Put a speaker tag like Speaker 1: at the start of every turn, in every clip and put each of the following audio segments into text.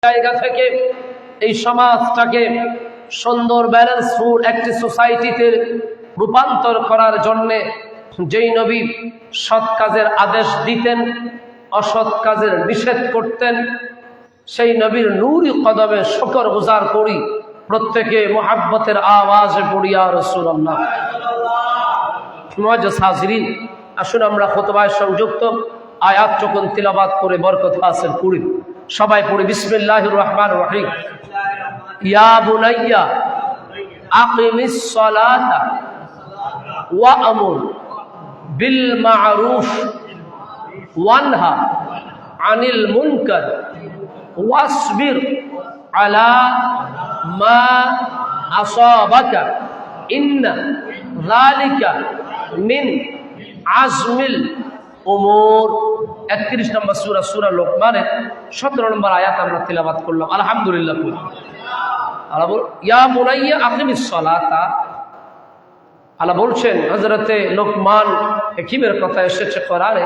Speaker 1: জায়গা থেকে এই সমাজটাকে সুন্দর ব্যালেন্সফুল একটি সোসাইটিতে রূপান্তর করার জন্যে যেই নবী সৎ কাজের আদেশ দিতেন, অসৎ কাজের নিষেধ করতেন, সেই নবীর নূরি কদমে শুকর গুজার করি। প্রত্যেকে মুহাব্বতের আওয়াজে পড়ি ইয়া রাসূলুল্লাহ। মুআজ্জাজ হাজিরিন, আসুন আমরা খুতবায় সংযুক্ত আয়াত যখন তিলাওয়াত করে বরকত হাসিল করি। সবাই পড়ি বিসমিল্লাহির রহমানির রহিম। ইয়া বুনাইয়া আকিমিস সালাতা ওয়া আমুর বিল মা'রুফ ওয়ানহা আনিল মুনকার ওয়াসবির আলা মা আসাবাকা ইন্না যালিকা মিন আজমিল উমুর। 31 নম্বর সূরা, সূরা লোকমানের 17 নম্বর আয়াত আমরা তিলাওয়াত করলাম। আলহামদুলিল্লাহ। আল্লাহ বল ইয়া বুনাইয়া আকিমিস সালাতা। আল্লাহ বলছেন, হযরতে লোকমান হাকিমের কথা এসেছে কোরআনে।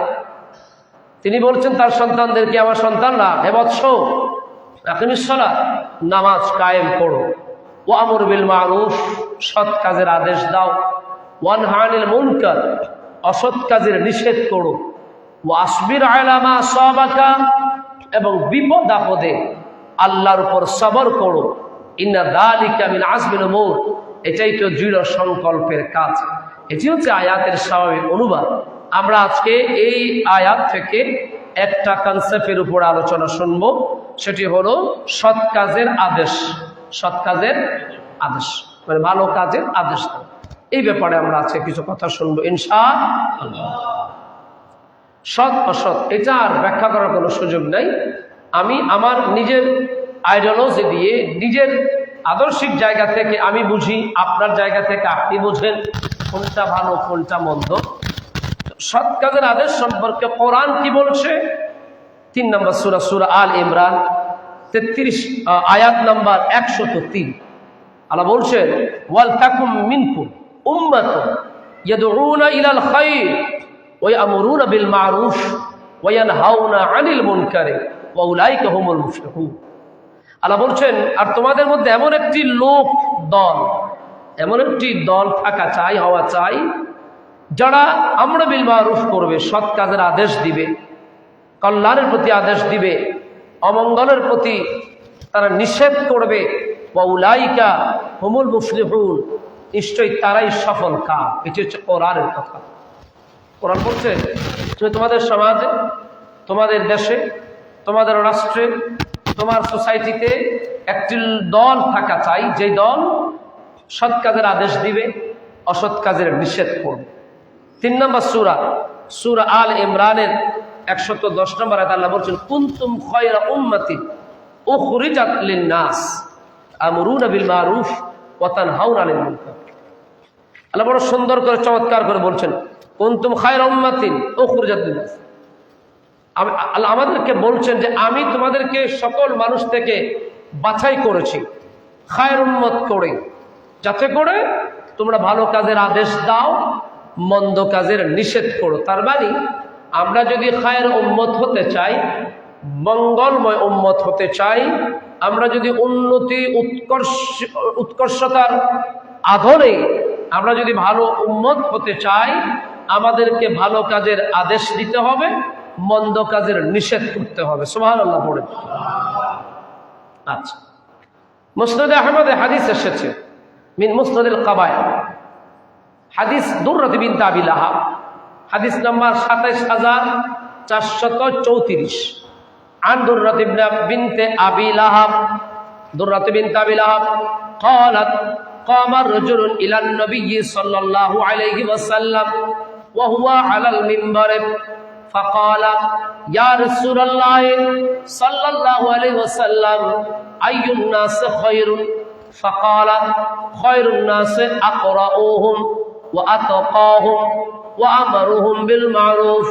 Speaker 1: তিনি বলছেন তার সন্তানদেরকে, আমার সন্তানরা, হে বৎস, আকিমিস সালাত, নামাজ কায়েম করো, ওয়া আমুর বিল মা'রুফ, সৎ কাজের আদেশ দাও, ওয়ানহা আনিল মুনকার, অসৎ কাজের নিষেধ করো, ওয়াসবির আলা মা আসাবাকা, এবং বিপদ আপদে আল্লাহর উপর সবর করো, ইন্না যালিকা মিন আজমিল উমুর, এটাই তো দৃঢ় সংকল্পের কাজ। এটি হচ্ছে আয়াতের স্বাভাবিক অনুবাদ। আমরা আজকে এই আয়াত থেকে একটা কনসেপ্টের উপর আলোচনা শুনব, সেটি হলো সৎ কাজের আদেশ। সৎ কাজের আদেশ মানে ভালো কাজের আদেশ। এই ব্যাপারে আমরা আজকে কিছু কথা শুনবো ইনশাআল্লাহ। সৎ অসৎ এটা আর ব্যাখ্যা করার কোনো সুযোগ নাই। আমি আমার নিজের আইডিওলজি দিয়ে, নিজের আদর্শিক জায়গা থেকে আমি বুঝি, আপনার জায়গা থেকে আপনি বুঝেন কোনটা ভালো কোনটা মন্দ। সৎ কাজের আদেশ সম্পর্কে কোরআন কি বলছে? 3 নম্বর সূরা, সূরা আল ইমরান 33 আয়াত নাম্বার 103। আল্লাহ বলছেন, ওয়াল তাকুম মিনকুম উম্মাতুন ইয়াদউনা ইলাল খায়র ওয়া ইয়ামুরুনা বিল মা'রুফ ওয়া ইয়ানহাউনা আনিল মুনকারি ওয়া উলাইকা হুমুল মুফলিহুন। আল্লাহ বলছেন, আর তোমাদের মধ্যে এমন একটি লোক দল, এমন একটি দল থাকা চাই, হওয়া চাই, যারা আমর বিল মা'রুফ করবে, সৎ কাজের আদেশ দিবে, কল্যাণের প্রতি আদেশ দিবে, অমঙ্গলের প্রতি তারা নিষেধ করবে, ওয়া উলাইকা হুমুল মুফলিহুন, নিশ্চয়ই তারাই সফল কাম। এটি হচ্ছে কোরআনের কথা। কোরআন বলছে, তুমি তোমাদের সমাজে, তোমাদের দেশে, তোমাদের রাষ্ট্রে, তোমার সোসাইটিতে একটি দল থাকা চাই, যে দল সৎ কাজের আদেশ দিবে, অসৎ কাজের নিষেধ করবে। 3 নম্বর সূরা, সূরা আল ইমরানের 110 নম্বর আয়াতে আল্লাহ বলছেন, কুনতুম খায়রা উম্মাতিন উখরিজাত লিন-নাস আমরুনা বিল মা'রুফ ওয়া তানহাউনা আনিল মুনকার। আল্লাহ বড় সুন্দর করে, চমৎকার করে বলছেন, কুনতুম খায়রা উম্মাতিন উখরিজাত লিন-নাস। আল্লাহ আমাদেরকে বলছেন যে আমি তোমাদেরকে সকল মানুষ থেকে বাছাই করেছি খায়র উম্মত করে, যাতে করে তোমরা ভালো কাজের আদেশ দাও, মন্দ কাজের নিষেধ করো। তার মানে আমরা যদি খায়ের উম্মত হতে চাই, মঙ্গলময় উম্মত হতে চাই, আমরা যদি উন্নতি উৎকর্ষতার আধরে আমরা যদি ভালো উম্মত হতে চাই, আমাদেরকে ভালো কাজের আদেশ দিতে হবে, মন্দ কাজের নিষেধ করতে হবে। সুবহানাল্লাহ পড়ে। আচ্ছা, মুসনাদ আহমদে হাদিস এসেছে, মিন মুসনাদিল কাবায়, হাদিস দুররাত বিনত আবি লাহাব, হাদিস নাম্বার 27434। আন দুররাত বিনতে আবি লাহাব, দুররাত বিনতে আবি লাহাব قالت قام رجل الى النبي صلى الله عليه وسلم وهو على المنبر فقال يا رسول الله صلى الله عليه وسلم اي الناس خير فقال خير الناس اقرؤوهم واتقاهم وامرهم بالمعروف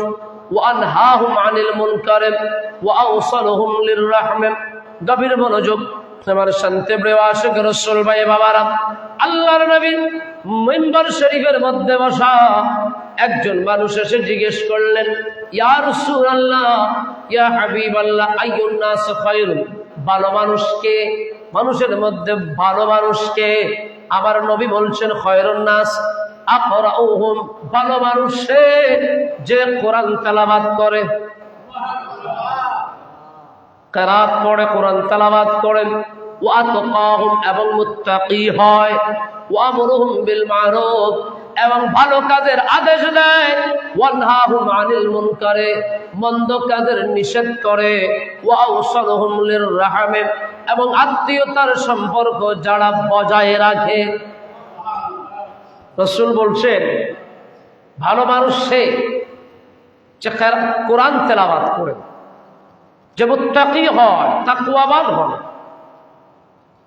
Speaker 1: وانهاهم عن المنكر واوصلهم للرحم। গভীর মনোযোগ আমার শান্তি প্রিয় আশিক রাসূল ভাই বাবারা, আল্লাহর নবী মিম্বার শরীফের মধ্যে বসা একজন মানুষ এসে জিজ্ঞেস করলেন, ইয়া রাসূলুল্লাহ, ইয়া হাবিবাল্লাহ, আইয়ুন নাস খায়রুন, ভালো মানুষকে, মানুষের মধ্যে ভালো মানুষকে আমার নবী বলছেন খয়রুন নাস আকরাউহুম, ভালো মানুষ সে যে কোরআন তেলাওয়াত করে, কিরাত পড়ে, কোরআন তেলাওয়াত করেন, ওয়া আতকাহুম এবং মুত্তাকি হয়, ওয়া আমরুহুম বিল মারুফ এবং ভালো কাজের আদেশ দেয়, ওয়ানহাহুম আনিল মুনকারে মন্দ কাজের নিষেধ করে, ওয়া আওসালুহুম লিররাহম এবং আত্মীয়তার সম্পর্ক যারা বজায় রাখে। রাসূল বলছেন ভালো মানুষ সে যে কোরআন তেলাওয়াত করে, যে মুত্তাকি হয়, তাকওয়াবান হয়,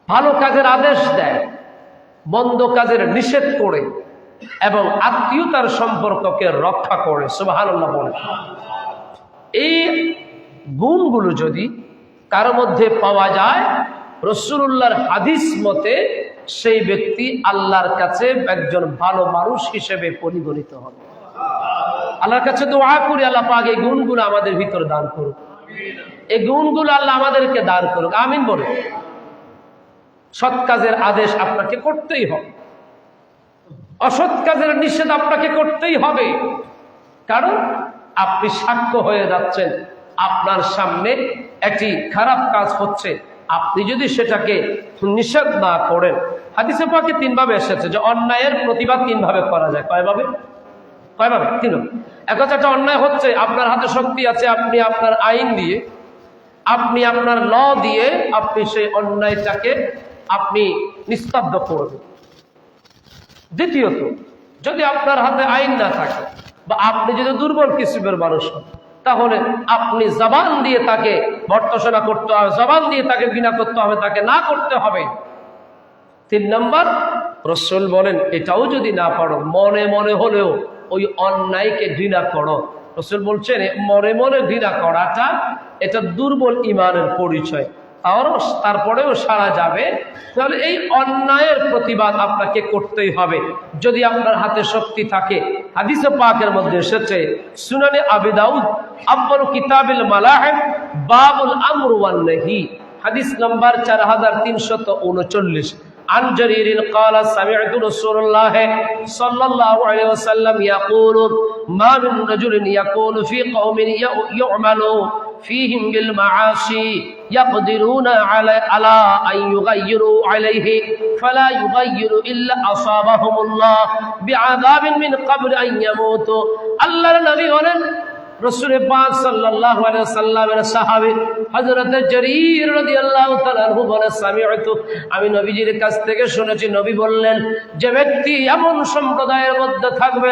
Speaker 1: ভালো কাজের আদেশ দেয়, মন্দ কাজের নিষেধ করে এবং আত্মীয়তার সম্পর্ককে রক্ষা করে। সুবহানাল্লাহ বলে। এই গুণগুলো যদি কারো মধ্যে পাওয়া যায়, রাসূলুল্লাহর হাদিস মতে সেই ব্যক্তি আল্লাহর কাছে একজন ভালো মানুষ হিসেবে পরিগণিত হবে। আল্লাহর কাছে দোয়া করি আল্লাহ পাক এই গুণগুলো আমাদের ভিতর দান করুক, এই গুণগুলো আল্লাহ আমাদেরকে দান করুক, আমিন বলে। সৎ কাজের আদেশ আপনাকে করতেই হবে, অসৎ কাজের নিষেধ আপনাকে করতেই হবে, কারণ আপনি সাক্ষ্য হয়ে যাচ্ছেন আপনার সামনে একটি খারাপ কাজ হচ্ছে, আপনি যদি সেটাকে নিষেধ না করেন। হাদিসে পাকে তিনভাবে এসেছে যে অন্যায়ের প্রতিবাদ তিনভাবে করা যায়। কয়ভাবে? তিনভাবে। এক হচ্ছে একটা অন্যায় হচ্ছে, আপনার হাতে শক্তি আছে, আপনি আপনার আইন দিয়ে, আপনি আপনার ল দিয়ে আপনি সেই অন্যায়টাকে আপনি নিস্তব্ধ করবেন। দ্বিতীয়ত, যদি আপনার হাতে আইন না থাকে বা আপনি যদি দুর্বল কিসিমের মানুষ হন, তাহলে আপনি জবান দিয়ে তাকে ভর্ৎসনা করতে হবে, জবান দিয়ে তাকে ঘৃণা করতে হবে, তাকে না করতে হবে। 3 নম্বর, রাসূল বলেন এটাও যদি না পারো, মনে মনে হলেও ওই অন্যায়কে ঘৃণা করো। রাসূল বলছেন মনে মনে ঘৃণা করাটা এটা দুর্বল ঈমানের পরিচয়, তারপরেও সারা যাবে, তাহলে এই অন্যায়ের প্রতিবাদ আপনাকে করতেই হবে যদি আপনার হাতে শক্তি থাকে। হাদিসে পাকের মধ্যে এসেছে সুনানে আবি দাউদ আব্বাল কিতাবিল মালাহিম বাবুল আমর ওয়ান নাহি, হাদিস নাম্বার 4339। عن جرير قال سمعت رسول الله صلى الله عليه وسلم يقول ما من رجل يكون في قوم يعمل فيهم بالمعاصي يقدرون على أن يغيروا عليه فلا يغير إلا أصابهم الله بعذاب من قبل أن يموتوا। الله النبي বলেন রাসূল পাক সাল্লাল্লাহু আলাইহি ওয়াসাল্লামের সাহাবী হযরত জারীর রাদিয়াল্লাহু তাআলা আনহু বলেন সামিউতু, আমি নবীজির কাছ থেকে শুনেছি, নবী বললেন যে ব্যক্তি এমন সম্প্রদায়ের মধ্যে থাকবে,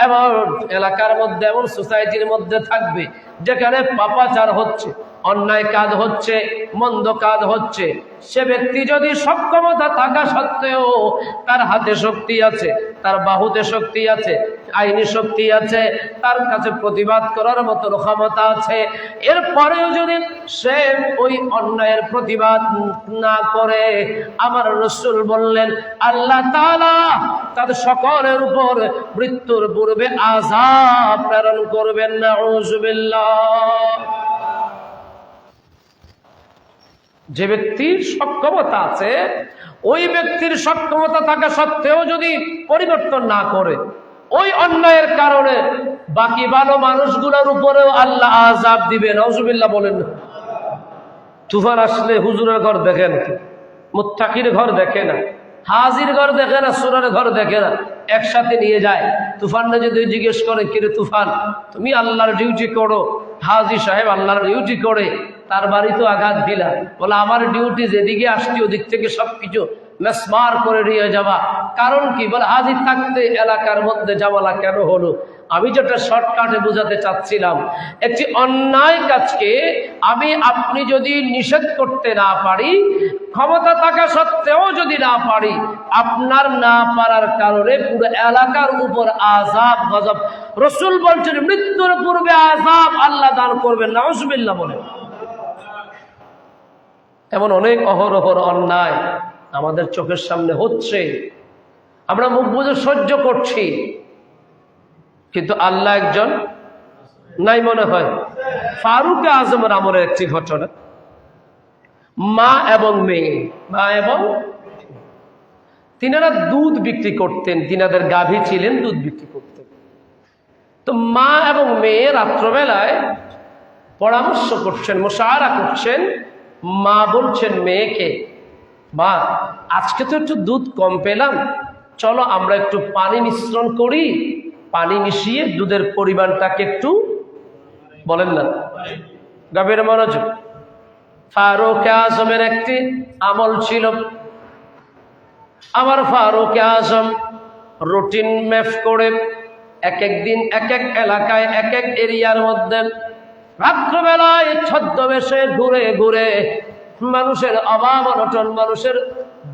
Speaker 1: এমন এলাকার মধ্যে, এমন সোসাইটির মধ্যে থাকবে যেখানে পাপাচার হচ্ছে, অন্যায় কাজ হচ্ছে, মন্দ কাজ হচ্ছে, সে ব্যক্তি যদি সক্ষমতা থাকা সত্ত্বেও তার হাতে শক্তি আছে, তার বাহুতে শক্তি আছে, আইনি শক্তি আছে, তার কাছে প্রতিবাদ করার মতো ক্ষমতা আছে, এরপরেও যদি সে ওই অন্যায়ের প্রতিবাদ না করে, আমার রাসূল বললেন আল্লাহ তাআলা তাদের সকলের উপর মৃত্যুর পূর্বে আযাব প্রেরণ করবেন। নাউযুবিল্লাহ। যে ব্যক্তির সক্ষমতা আছে, ওই ব্যক্তির সক্ষমতা থাকা সত্ত্বেও যদি পরিবর্তন না করে, ওই অন্যায়ের কারণে বাকি ভালো মানুষগুলোর উপরেও আল্লাহ আযাব দিবেন। নাউযুবিল্লাহ বলেন। তুফান আসলে হুজুরের ঘর দেখে না, মুত্তাকির ঘর দেখে না, হাজির ঘর দেখে না, সুরার ঘর দেখে না, একসাথে নিয়ে যায়। তুফানরা যদি জিজ্ঞেস করে কিরে তুফান তুমি আল্লাহর ডিউটি করো, হাজি সাহেব আল্লাহর ডিউটি করে, তার বাড়ি তো আঘাত দিলা, বলে আমার ডিউটি যেদিকে আসছি ওদিক থেকে সবকিছু মেসমার করে নিয়ে যাওয়া। কারণ কি? বলে হাজির থাকতে এলাকার মধ্যে ঝামেলা কেন হলো? আমি যেটা শর্টকাটে বোঝাতে চাচ্ছিলাম, একটি অন্যায় কাজকে আপনি যদি নিষেধ করতে না পারি, ক্ষমতা থাকা সত্ত্বেও যদি না পারি, আপনার না পারার কারণে পুরো এলাকার উপর আযাব গজব, রাসূল বলছেন মৃত্যুর পূর্বে আযাব আল্লাহ দান করবেন। নাউযুবিল্লাহ বলেন। এমন অনেক অহরহর অন্যায় আমাদের চোখের সামনে হচ্ছে, আমরা মুখ বুজে সহ্য করছি, কিন্তু আল্লাহ একজন নাই মনে হয়। ফারুক আজমের আমলের একটি ঘটনা, মা এবং মেয়ে, মা এবং তিনারা দুধ বিক্রি করতেন, তিনাদের গাভী ছিলেন, দুধ বিক্রি করতেন। তো মা এবং মেয়ে রাত্রবেলায় পরামর্শ করছেন, মুশাওয়ারা করছেন। মা বলছেন মেয়েকে, মা আজকে তো একটু দুধ কম পেলাম, চলো আমরা একটু পানি মিশ্রণ করি, পানি মিশিয়ে দুধের পরিমাণটাকে একটু বলেন না, গভীর মনোযোগ। ফারুক আজমের একটি আমল ছিল। আমার ফারুক আজম রুটিন ম্যাপ করে এক এক দিন এক এক এলাকায় এক এক এরিয়ার মধ্যে রাত্রবেলায় ছদ্মবেশে ঘুরে ঘুরে মানুষের অভাব অনটন, মানুষের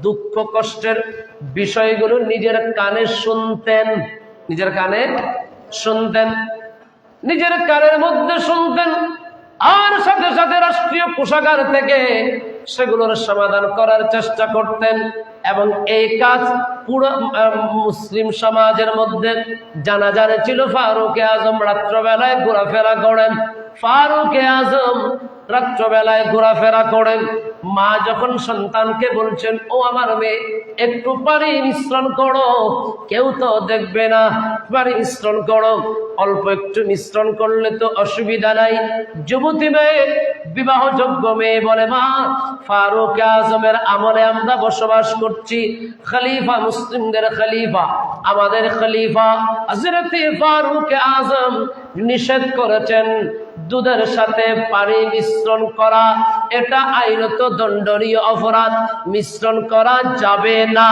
Speaker 1: দুঃখ কষ্টের বিষয়গুলো নিজের কানে শুনতেন, নিজের কানে শুনতেন, নিজের কানের মধ্যে শুনতেন, আর সাথে সাথে রাষ্ট্রীয় কোষাগার থেকে সেগুলোর সমাধান করার চেষ্টা করতেন। এবং এই কাজ পুরো মুসলিম সমাজের মধ্যে জানাজানি ছিল। ফারুক আজম রাত্রবেলায় ঘোরাফেরা করেন, ফারুক আজম রাত্রবেলায় ঘোরাফেরা করেন। মা যখন সন্তানকে বলছেন, ও আমার মেয়ে একটু পানি মিশ্রণ করো, কেউ তো দেখবে না, পানি মিশ্রণ করো, অল্প একটু মিশ্রণ করলে তো অসুবিধা নাই। যুবতী মেয়ে, বিবাহযোগ্য মেয়ে বলে, মা ফারুক আজমের আমলে আমরা বসবাস করছি, খলিফা, মুসলিমদের খলিফা, আমাদের খলিফা হযরত ফারুক আজম নিষেধ করেছেন দুধের সাথে পানি মিশ্রণ করা, এটা আইনত দণ্ডনীয় অপরাধ, মিশ্রণ করা যাবে না।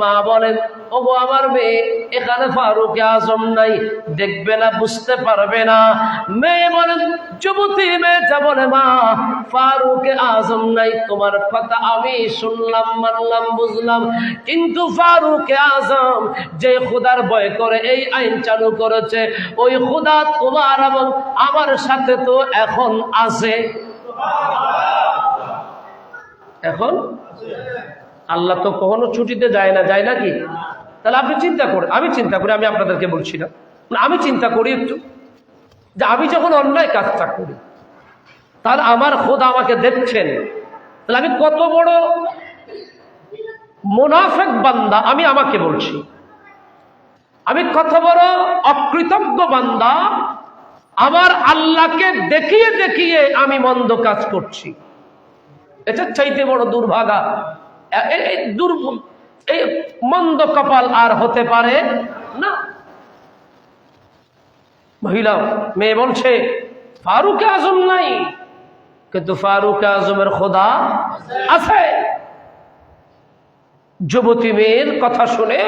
Speaker 1: মা বলেন, ওগো আমার মেয়ে, এখানে ফারুক আজম নাই, দেখবে না, বুঝতে পারবে না। মেয়ে বলেন, যুবতী মেয়েটা বলে, মা ফারুক আজম নাই, তোমার কথা আমি শুনলাম, মানলাম, বুঝলাম, কিন্তু ফারুক আজম যে খুদার ভয় করে এই আইন চালু করেছে, ওই খুদা তোমার এবং আমার সাথে তো এখন আছে। এখন আল্লাহ তো কখনো ছুটিতে যায় না, যায় নাকি? তাহলে আপনি চিন্তা করেন, আমি চিন্তা করি, আমি আপনাদেরকে বলছি না, আমি চিন্তা করি একটু, যে আমি যখন অন্যায় কাজটা করি, তাহলে আমার খোদা আমাকে দেখছেন, তাহলে আমি কত বড় মুনাফিক বান্দা, আমি আমাকে বলছি, আমি কত বড় অকৃতজ্ঞ বান্দা, আমার আল্লাহকে দেখিয়ে দেখিয়ে আমি মন্দ কাজ করছি। এটা চাইতে বড় দুর্ভাগা, এই মন্দ কপাল আর হতে পারে না। মহিলা মেয়ে বলছে, ফারুক আজম নাই, কিন্তু ফারুক আজমের খোদা আছে। যুবতী মেয়ের কথা শুনে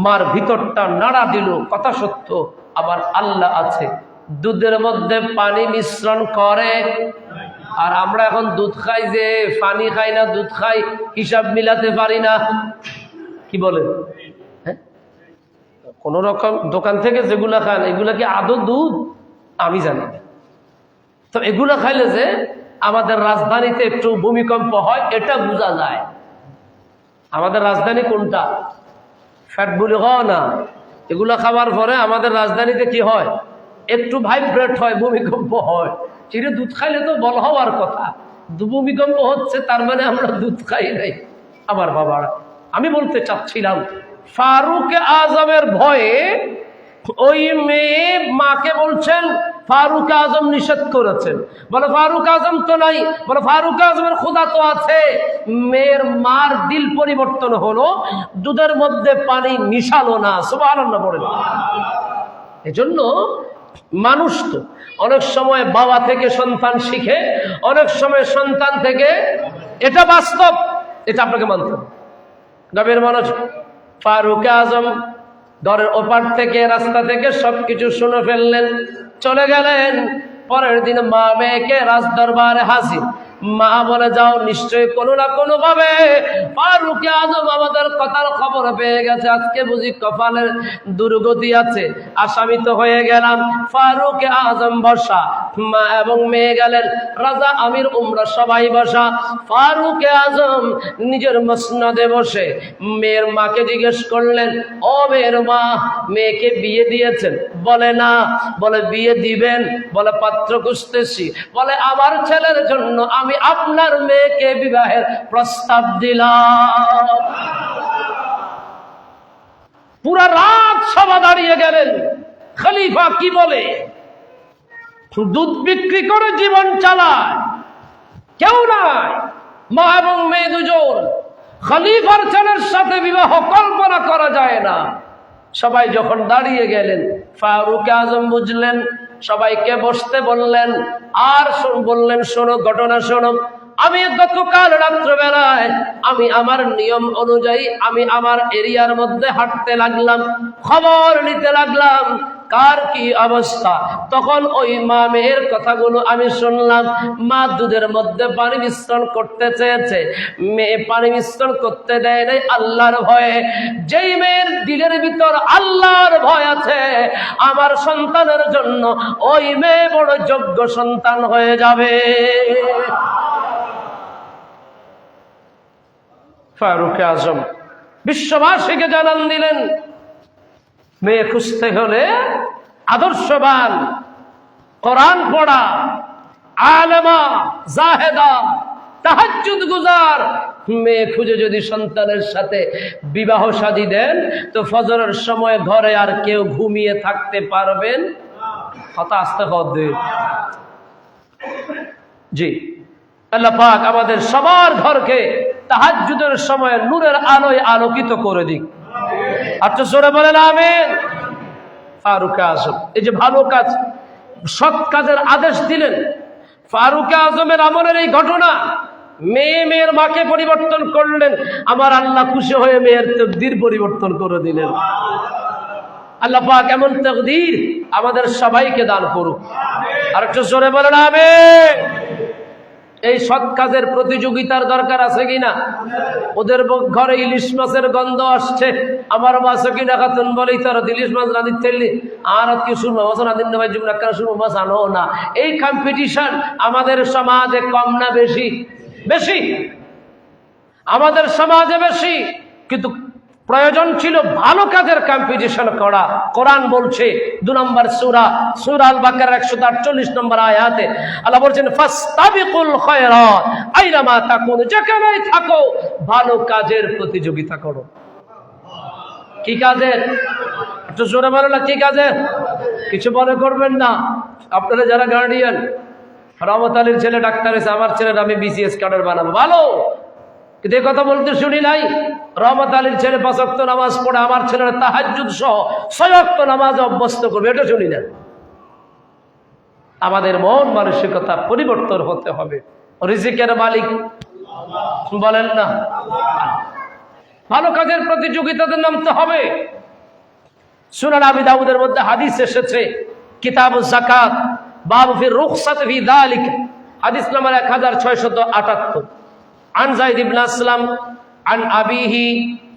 Speaker 1: মার ভিতরটা নাড়া দিল, কথা সত্য, আবার আল্লাহ আছে। দুধের মধ্যে পানি মিশ্রণ করে, আর আমরা এখন দুধ খাই, যে পানি খাই না দুধ খাই, হিসাব মিলাতে পারি না। কি বলেন? হ্যাঁ, কোন রকম দোকান থেকে যেগুলা খান, এগুলা কি আদৌ দুধ? আমি জানি না। তো এগুলা খাইলে যে আমাদের রাজধানীতে একটু ভূমিকম্প হয়, এটা বোঝা যায়। আমাদের রাজধানী কোনটা? ফ্যাট বলি হয় না, এগুলা খাবার পরে আমাদের রাজধানীতে কি হয়? একটু ভাইব্রেট হয়, ভূমিকম্প হয়। চিরে দুধ খাইলে তো বল হওয়ার কথা, ভূমিকম্প হচ্ছে, তার মানে আমরা দুধ খাই নাই। আমার বাবারা, আমি বলতে চাচ্ছিলাম, ফারুক আজমের ভয়ে ওই মেয়ে মাকে বলছেন, ফারুক আজম নিষেধ করেছেন। বলে ফারুক আজম তো নাই, বলে ফারুক আজমের খোদা তো আছে। মেয়ের মার দিল পরিবর্তন হলো, দুধের মধ্যে পানি মিশালো না। সুবহানাল্লাহ বলেন। এজন্য মানুষ তো অনেক সময় বাবা থেকে সন্তান শিখে, অনেক সময় সন্তান থেকে, এটা বাস্তব, এটা আপনাকে মানতে হবে। গভীর মনোযোগ। ফারুক আজম ঘরের ওপার থেকে, রাস্তা থেকে সবকিছু শুনে ফেললেন, চলে গেলেন। পরের দিন মা মেয়েকে রাজদরবারে হাজির। মা বলে, যাও, নিশ্চয়ই কোনো না কোনো ভাবে ফারুক আজম আমাদের কথার খবর পেয়ে গেছে, আজকে বুঝি কপালের দুর্গতি আছে, আসামি তো হয়ে গেলাম। ফারুক আজম বসা, মা এবং মেয়ে গেলেন, রাজা আমির উমরা সবাই বসা। ফারুক আজম নিজের মসনদে বসে মেয়ের মাকে জিজ্ঞেস করলেন, ও মেয়ের মা, মেয়েকে বিয়ে দিয়েছেন? বলে না। বলে বিয়ে দিবেন? বলে পাত্র খুঁজতেছি। বলে আমার ছেলের জন্য আমি আমি আপনার মেয়েকে বিবাহের প্রস্তাব দিলাম। পুরা রাত সভা দাঁড়িয়ে গেলেন। খলিফা কি বলে? দুধ বিক্রি করে জীবন চালায়, কেউ নাই, মা এবং মেয়ে দুজন। খলিফার ছেলের সাথে বিবাহ কল্পনা করা যায় না। সবাই যখন দাঁড়িয়ে গেলেন, ফারুক আজম বুঝলেন, সবাইকে বসতে বললেন, আর বললেন, শোনো, ঘটনা শোনো। আমি গতকাল রাত্রবেলায় আমি আমার নিয়ম অনুযায়ী আমি আমার এরিয়ার মধ্যে হাঁটতে লাগলাম, খবর নিতে লাগলাম কার কি অবস্থা। তখন ওই মা মেয়ের কথাগুলো আমি শুনলাম। মা দুধের মধ্যে পানি মিশ্রণ করতে চেয়েছে, মেয়ে পানি মিশ্রণ করতে দেয় নাই আল্লাহর ভয়ে। যেই মেয়ের দিলের ভিতর আল্লাহর ভয় আছে, আমার সন্তানের জন্য ওই মেয়ে বড় যোগ্য সন্তান হয়ে যাবে। ফারুক আজম বিশ্ববাসীকে জানান দিলেন, মেয়ে খুঁজতে হলে আদর্শবান, কোরআন পড়া, আলেমা, জাহেদা, তাহাজ্জুদ গুজার মেয়ে খুঁজে যদি সন্তানের সাথে বিবাহ শাদী দেন, তো ফজরের সময় ঘরে আর কেউ ঘুমিয়ে থাকতে পারবেন। কথা আস্তে হবে। জি, আল্লাহ পাক আমাদের সবার ঘরকে তাহাজ্জুদের সময় নূরের আলোয় আলোকিত করে দিক। আর তো জোরে বলেন আমিন। ফারুক আজম এই যে ভালো কাজ, সৎ কাজের আদেশ দিলেন। ফারুক আজমের আমলের এই ঘটনা, মেয়ের মাকে পরিবর্তন করলেন। আমার আল্লাহ খুশি হয়ে মেয়ের তাকদীর পরিবর্তন করে দিলেন। আল্লাহ পাক এমন তাকদীর আমাদের সবাইকে দান করুক। আর একটু জোরে বলেন আমিন। এই সৎ কাজের প্রতিযোগিতার দরকার আছে কিনা? ওদের ঘরে ইলিশ মাছের গন্ধ আসছে, আমার মাছ কিনা খাতুন বলেই তার ইলিশ মাছ রাঁধি তেলি আর কি শুনবো মাছ রাঁধিন ভাই জীবন একটা শুনবো মাছ আনো না। এই কম্পিটিশন আমাদের সমাজে কম না বেশি? বেশি, আমাদের সমাজে বেশি। কিন্তু প্রয়োজন ছিল ভালো কাজের কম্পিটিশন করা। কোরআন বলছে 2 নম্বর সূরা আল বাকারার 148 নম্বর আয়াতে আল্লাহ বলছেন, ফাস্তাবিকুল খায়রাত আইনামা তাকুনু, যেখানেই থাকো ভালো কাজের প্রতিযোগিতা করো। কি কাজের? একটু জোরে বলো না, কি কাজের? কিছু মনে করবেন না। আপনারা যারা গার্ডিয়ান, রহমত আলীর ছেলে ডাক্তার হয়েছে, আমার ছেলের আমি বিসিএস ক্যাডার বানাবো, ভালো। কিন্তু এই কথা বলতে শুনি নাই, রহমত আলীর ছেলে 5 ওয়াক্ত নামাজ পড়ে, আমার ছেলের তাহাজ্জুদ সহ 6 ওয়াক্ত নামাজ অভ্যস্ত করবে, এটা শুনি না। আমাদের মন মানসিকতা পরিবর্তন হতে হবে। রিজিকের মালিক বলেন না, ভালো কাজের প্রতিযোগিতাতে নামতে হবে। সুনান আবি দাউদের মধ্যে হাদিস এসেছে, কিতাবুজ যাকাত বাবু ফি রুখসাত ফি যালিক, হাদিস নাম্বার 1678। عن زيد بن أسلم عن أبيه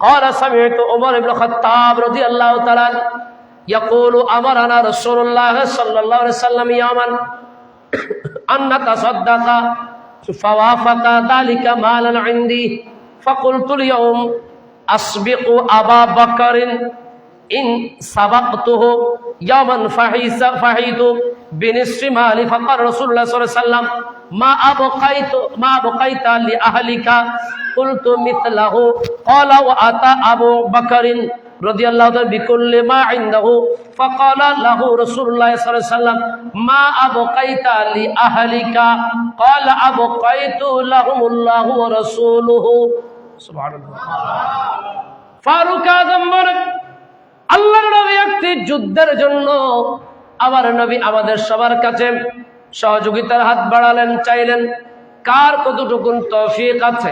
Speaker 1: قال سمعت عمر بن الخطاب رضي الله تعالى يقول أمرنا رسول الله صلى الله عليه وسلم يوما أن نتصدق فوافق ذلك مالا عندي فقلت اليوم أسبق أبا بكر إن سبقته يوما فحيت بنصف مالي فقال رسول الله صلى الله عليه وسلم ما أبقيت لأهلك قلت مثله قال وأتى أبو بكر رضي الله عنه بكل ما عنده فقال له رسول الله صلى الله عليه وسلم ما أبقيت لأهلك قال أبقيت لهم الله ورسوله سبحان الله। ফারুক আজম বলেন, আল্লাহর নবী একটি যুদ্ধের জন্য আমার নবী আমাদের সবার কাছে সহযোগিতার হাত বাড়ালেন, চাইলেন কার কতটুকু তৌফিক আছে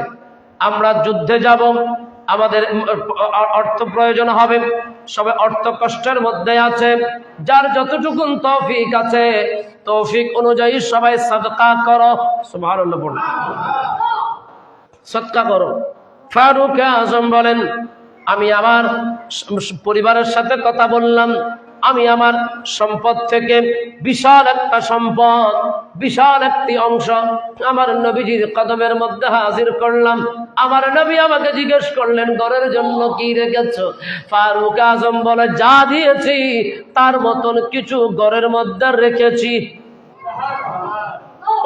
Speaker 1: আমরা যুদ্ধে যাব। আমাদের অর্থ প্রয়োজন হবে, সবাই অর্থ কষ্টের মধ্যে আছে, যার যতটুকু তৌফিক আছে তৌফিক অনুযায়ী সবাই সাদকা করো। সুবহানাল্লাহ, বলুন সাদকা করো। ফারুক আজম বলেন, আমি আমার পরিবারের সাথে কথা বললাম, আমি আমার সম্পদ থেকে বিশাল একটা সম্পদ, বিশাল একটি অংশ আমার নবীজির কদমের মধ্যে হাজির করলাম। আমার নবী আমাকে জিজ্ঞেস করলেন, ঘরের জন্য কি রেখেছ? ফারুক আজম বলে, যা দিয়েছি তার মতন কিছু ঘরের মধ্যে রেখেছি।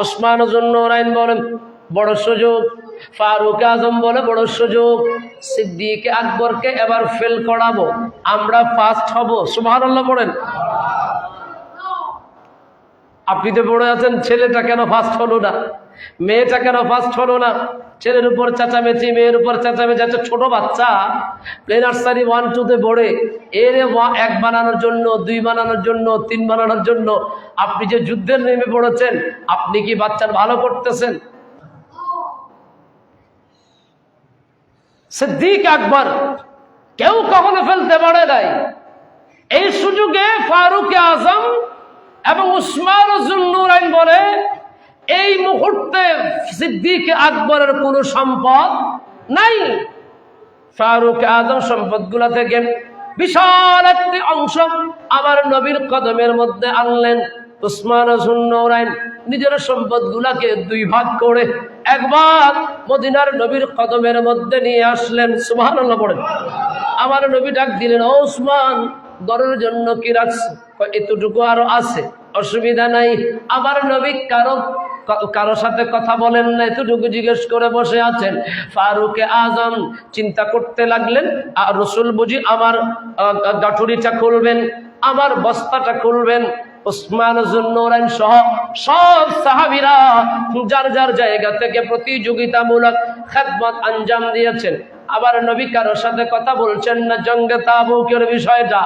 Speaker 1: ওসমান জুন্নুরাইন বলেন, বড় সুযোগ। ফারুক আজম বলে বড় সুযোগ, সিদ্দিক আকবরকে এবার ফেল করাবো, আমরা ফার্স্ট হব। সুবহানাল্লাহ পড়েন। আপনি তো পড়ে আছেন ছেলেটা কেন ফার্স্ট হলো না, মেয়েটা কেন ফার্স্ট হলো না। ছেলের উপর চেঁচামেচি, মেয়ের উপর চেঁচামেচি। একটা ছোট বাচ্চা প্লে নার্সারি 1, 2-তে পড়ে, এর 1 বানানোর জন্য, 2 বানানোর জন্য, 3 বানানোর জন্য আপনি যে যুদ্ধের নেমে পড়েছেন, আপনি কি বাচ্চার ভালো করতেছেন? সিদ্দিক আকবর কেউ কখনো ফেলতে পারে নাই। এই সুযোগে ফারুক আজম এবং উসমান যুন্নুরাইন বলে, এই মুহূর্তে সিদ্দিক আকবরের কোনো সম্পদ নাই। ফারুক আজম সম্পদগুলা থেকে বিশাল একটি অংশ আমার নবীর কদমের মধ্যে আনলেন। উসমান যুন্নুরাইন নিজের সম্পদগুলাকে 2 ভাগ করে 1 ভাগ মদিনার নবীর কদমের মধ্যে নিয়ে আসলেন। সুবহানাল্লাহ পড়েন। আমার নবী ডাক দিলেন, ও উসমান, ঘরের জন্য কি রাখছ? এতটুকু আরো আছে, অসুবিধা নাই। আমার নবী কারো সাথে কথা বলেন না, এতটুকু জিজ্ঞেস করে বসে আছেন। ফারুক আজম চিন্তা করতে লাগলেন, আর রসুল বুঝি আমার গাঠুরিটা খুলবেন, আমার বস্তাটা খুলবেন। উসমান যুন্নুরাইন সহ সব সাহাবীরা যার যার জায়গা থেকে প্রতিযোগিতামূলক খেদমত আঞ্জাম দিয়েছেন। আবার নবী কারোর সাথে কথা বলছেন না। জঙ্গে তাবুকের বিষয়টা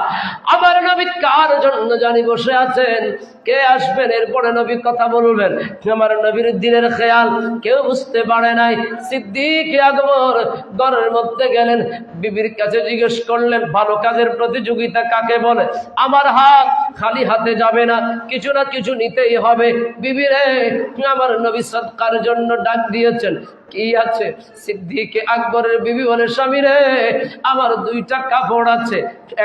Speaker 1: আবার নবী কার জন্য জানি বসে আছেন, কে আসবেন, এরপরে নবী কথা বলবেন। আমার নবীর দিনের খেয়াল কেউ বুঝতে পারে নাই। সিদ্দিক আকবর ঘরের মধ্যে গেলেন, বিবির কাছে জিজ্ঞেস করলেন, ভালো কাজের প্রতিযোগিতা কাকে বলে? আমার হাত খালি হাতে যাবে না, কিছু না কিছু নিতেই হবে। বিবি রে, আমার নবী সদকার জন্য ডাক দিয়েছেন, কি আছে? সিদ্দিক আকবরের বিবি বলে, স্বামী রে, আমার 2টা কাপড় আছে,